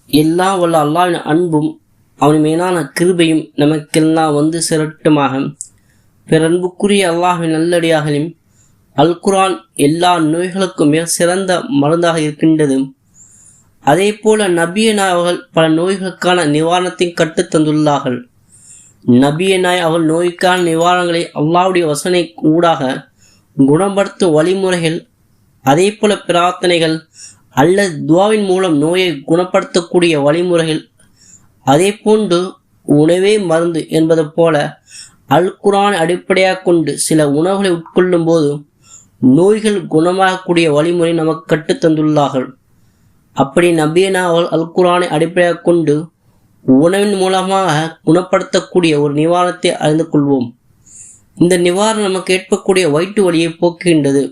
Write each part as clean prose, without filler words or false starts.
எல்லாம் வல்ல அல்லாஹ்வின் அன்பும் அவன் மேலான கிருபையும் நமக்கெல்லாம் வந்து சிரட்டுமாக. பிறன்புக்குரிய அல்லாஹ்வின் நல்லடியாகலும் அல் குர்ஆன் எல்லா நோய்களுக்கும் மிக சிறந்த மருந்தாக இருக்கின்றது. அதே போல நபிய நாய் அவர்கள் பல நோய்களுக்கான நிவாரணத்தை கற்றுத்தந்துள்ளார்கள். நபிய நாய் அவர்கள் நோய்க்கான நிவாரணங்களை அல்லாஹ்வுடைய வசனை ஊடாக குணப்படுத்தும் வழிமுறைகள், அதே போல பிரார்த்தனைகள் அல்லது துவாவின் மூலம் நோயை குணப்படுத்தக்கூடிய வழிமுறைகள், அதே போன்று உணவே மருந்து என்பது போல அல் குர்ஆனை அடிப்படையாக கொண்டு சில உணவுகளை உட்கொள்ளும் போது நோய்கள் குணமாகக்கூடிய வழிமுறை நமக்கு கற்றுத்தந்துள்ளார்கள். அப்படி நபியனா அவர்கள் அல் குர்ஆனை அடிப்படையாக கொண்டு உணவின் மூலமாக குணப்படுத்தக்கூடிய ஒரு நிவாரணத்தை அறிந்து கொள்வோம். இந்த நிவாரணம் நமக்கு ஏற்படக்கூடிய வயிற்று வலியை போக்குகின்றது.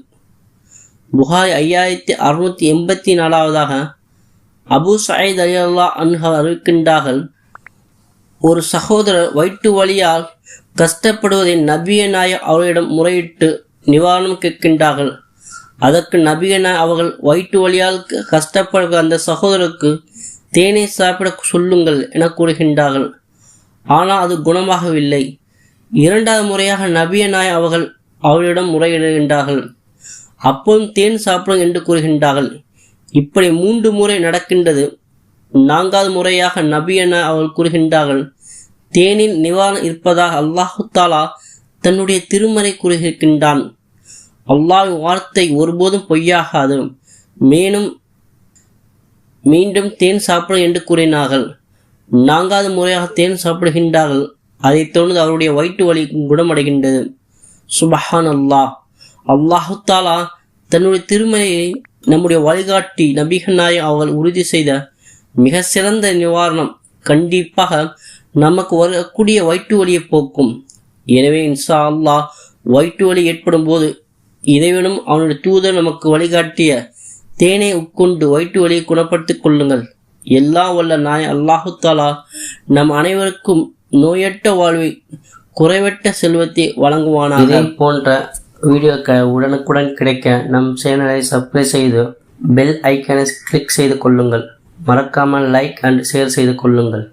புகாரி 5684 அபு சயீத் ரலியல்லாஹு அன்ஹு அறிவிக்கின்றார்கள், ஒரு சகோதரர் வயிற்று வலியால் கஷ்டப்படுவதை நபிய நாயகம் அவர்களிடம் முறையிட்டு நிவாரணம் கேட்கின்றார்கள். அதற்கு நபிய நாயகம் அவர்கள் வயிற்று வலியால் கஷ்டப்படுகிற அந்த சகோதரருக்கு தேனை சாப்பிட சொல்லுங்கள் என கூறுகின்றார்கள். ஆனால் அது குணமாகவில்லை. இரண்டாவது முறையாக நபிய நாயகம் அவர்கள் அவரிடம் முறையிடுகின்றார்கள். அப்போதும் தேன் சாப்பிடும் என்று கூறுகின்றார்கள். இப்படி 3 முறை நடக்கின்றது. 4வது முறையாக நபிய நாயகம் அவர்கள் கூறுகின்றார்கள், தேனில் நிவாரணம் இருப்பதாக அல்லாஹு தாலா தன்னுடைய திருமறை கூறுகின்றான். அல்லாஹ்வின் வார்த்தை ஒருபோதும் பொய்யாகாது. மீண்டும் தேன் சாப்பிடும் என்று கூறினார்கள். 4வது முறையாக தேன் சாப்பிடுகின்றார்கள். அதைத் தொடர்ந்து அவருடைய வயிற்று வலி குணமடைகின்றது. சுபஹான் அல்லாஹ். அல்லாஹு தாலா தன்னுடைய திருமறையை நம்முடைய வழிகாட்டி நபிகள் நாயகம் அவர்கள் உறுதி செய்த மிக சிறந்த நிவாரணம் கண்டிப்பாக நமக்கு வரக்கூடிய வயிற்று வலியை போக்கும். எனவே இன்ஷா அல்லாஹ் வயிற்று வலி ஏற்படும் போது இறைவனும் அவனுடைய தூதர் நமக்கு வழிகாட்டிய தேனை உட்கொண்டு வயிற்று வலியை குணப்படுத்திக் கொள்ளுங்கள். எல்லாம் வல்ல நாய் அல்லாஹு தாலா நம் அனைவருக்கும் நோயற்ற வாழ்வை, குறைவற்ற செல்வத்தை வழங்குவானாக. இதே போன்ற வீடியோக்கள் உடனுக்குடன் கிடைக்க நம் சேனலை சப்ஸ்கிரைப் செய்து பெல் ஐக்கானை கிளிக் செய்து கொள்ளுங்கள். மறக்காமல் லைக் அண்ட் ஷேர் செய்து கொள்ளுங்கள்.